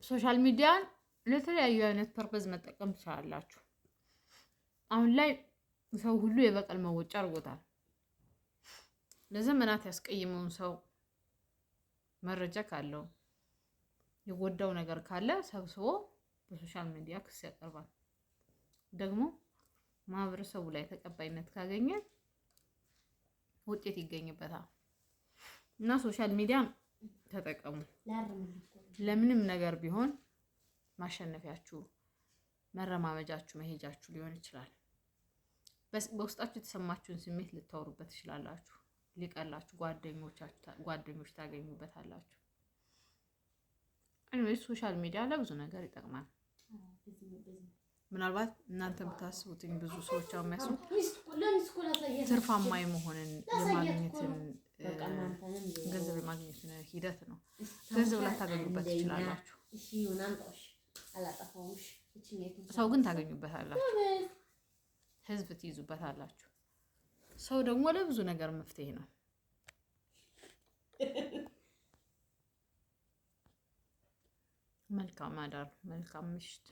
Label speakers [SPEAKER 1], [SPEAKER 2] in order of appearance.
[SPEAKER 1] ሶሻል ሚዲያን ለተለያዩ አይነት ፐርፐዝ መጠቀም ትችላላችሁ። አሁን ላይ ሰው ሁሉ የበቀል መወጫ አድርጎታል። ለዘመናት ያስቀየመውን ሰው መረጃ ካለው የጎዳው ነገር ካለ ሰብስቦ በሶሻል ሚዲያ ክስ ያቀርባል። ደግሞ ማህበረሰቡ ላይ ተቀባይነት ካገኘ ውጤት ይገኝበታል። እና ሶሻል ሚዲያ ተጠቀሙ። ለምንም ነገር ቢሆን ማሸነፊያችሁ፣ መረማመጃችሁ፣ መሄጃችሁ ሊሆን ይችላል። በውስጣችሁ የተሰማችሁን ስሜት ልታወሩበት ትችላላችሁ። ሊቀላችሁ ጓደኞች ታገኙበታላችሁ። አንዌ ሶሻል ሚዲያ ለብዙ ነገር ይጠቅማል። ምናልባት እናንተ ብታስቡትኝ ብዙ ሰዎች የሚያስቡት ትርፋማ የመሆንን የማግኘትን ገንዘብ የማግኘትን ሂደት ነው። ገንዘብ ላታገኙበት ትችላላችሁ። ሰው ግን ታገኙበታላችሁ። ህዝብ ትይዙበታላችሁ። ሰው ደግሞ ለብዙ ነገር መፍትሄ ነው። መልካም አዳር፣ መልካም ምሽት።